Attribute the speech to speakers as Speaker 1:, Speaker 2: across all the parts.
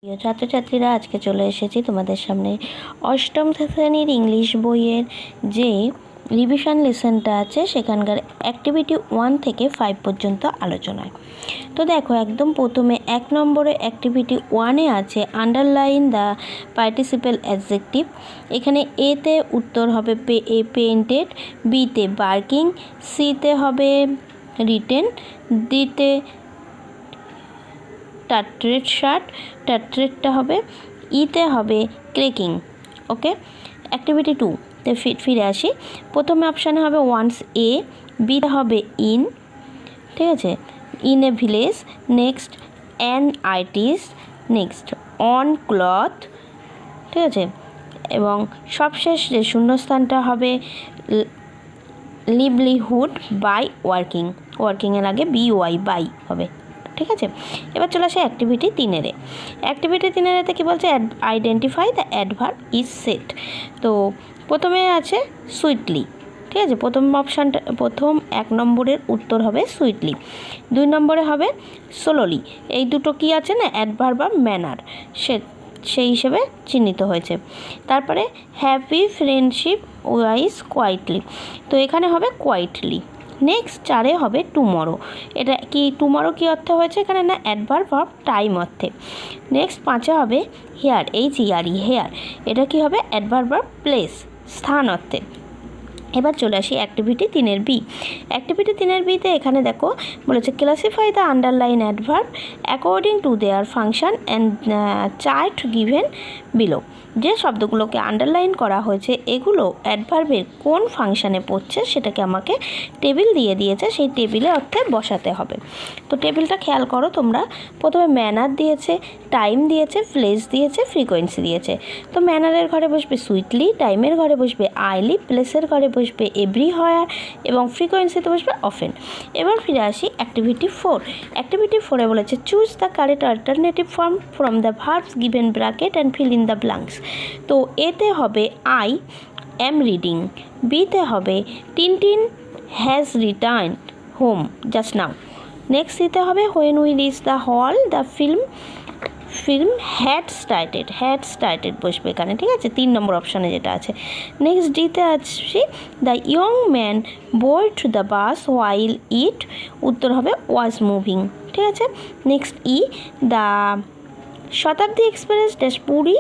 Speaker 1: প্রিয় ছাত্রছাত্রীরা, আজকে চলে এসেছি তোমাদের সামনে অষ্টম শ্রেণীর ইংলিশ বইয়ের যে রিভিশন লেসনটা আছে সেখানকার অ্যাক্টিভিটি 1 থেকে 5 পর্যন্ত আলোচনায়। তো দেখো, একদম প্রথমে 1 নম্বরে অ্যাক্টিভিটি 1-এ আছে আন্ডারলাইন দ্য পার্টিসিপেল অ্যাডজেক্টিভ। এখানে এতে উত্তর হবে পেইন্টেড, বিতে বার্কিং, সিতে হবে রিটেন, ডিতে টাট্রেট শার্ট, টাট্রেটটা হবে, ইতে হবে ক্রেকিং। ওকে, অ্যাক্টিভিটি 2-তে ফিরে আসি। প্রথমে অপশানে হবে ওয়ান্স এ, বিতে হবে ইন, ঠিক আছে, in a village, next an artist, next on cloth, ঠিক আছে, এবং সবশেষ যে শূন্যস্থানটা হবে লিভলিহুড বাই ওয়ার্কিং, ওয়ার্কিংয়ের আগে BY বাই হবে, ঠিক আছে। এবার চলে আসে অ্যাক্টিভিটি 3-এ। অ্যাক্টিভিটি 3-এতে কী বলছে? Identify the adverb is set. তো প্রথমে আছে সুইটলি, ঠিক আছে, প্রথম 1 নম্বরের উত্তর হবে সুইটলি। 2 নম্বরে হবে সোলোলি। এই দুটো কি আছে না, অ্যাডভার্ব বা ম্যানার, সেই হিসেবে চিহ্নিত হয়েছে। তারপরে হ্যাপি ফ্রেন্ডশিপ ওয়াইজ কোয়াইটলি, তো এখানে হবে কোয়াইটলি। নেক্সট 4-এ হবে টুমরো। এটা কি টুমরো কী অর্থে হয়েছে এখানে? না, অ্যাডভার্ব অফ টাইম অর্থে। নেক্সট 5-এ হবে হেয়ার, HERE, হেয়ার, এটা কি হবে? অ্যাডভার্ব অফ প্লেস, স্থান অর্থে। এবার চলে আসি অ্যাক্টিভিটি 3-এর বি। অ্যাক্টিভিটি 3-এর বিতে এখানে দেখো বলেছে classify the underline adverb according to their function and chart given below. যে শব্দগুলোকে আন্ডারলাইন করা হয়েছে এগুলো অ্যাডভার্বের কোন ফাংশানে পড়ছে সেটাকে আমাকে টেবিল দিয়ে দিয়েছে, সেই টেবিলে অর্থে বসাতে হবে। তো টেবিলটা খেয়াল করো তোমরা। প্রথমে ম্যানার দিয়েছে, টাইম দিয়েছে, প্লেস দিয়েছে, ফ্রিকোয়েন্সি দিয়েছে। তো ম্যানারের ঘরে বসবে সুইটলি, টাইমের ঘরে বসবে আইলি, প্লেসের ঘরে বসবে এভরি হোয়ার এবং ফ্রিকোয়েন্সিতে বসবে অফেন। এবার ফিরে আসি অ্যাক্টিভিটি 4। অ্যাক্টিভিটি 4-এ বলেছে choose the correct alternative form from the verbs given bracket and fill in the blanks. তো এতে হবে আই অ্যাম রিডিং, বিতে হবে Tintin has return home just now. Next দিতে হবে when we reach the hall the film had started বসবে এখানে, ঠিক আছে, 3 নম্বর অপশানে যেটা আছে। নেক্সট ডিতে আসছি the young man board the bus while it, উত্তর হবে ওয়াজ মুভিং, ঠিক আছে। Next E the Shatabdi express dash Puri,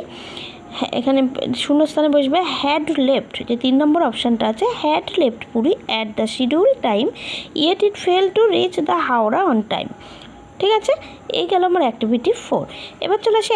Speaker 1: এখানে শূন্যস্থানে বসবে হ্যাড লেফট, যে 3 নম্বর অপশানটা আছে, had left Puri at the schedule time yet it fail to reach the Howrah on time, ঠিক আছে। এই গেল আমার অ্যাক্টিভিটি 4। এবার চলে আসি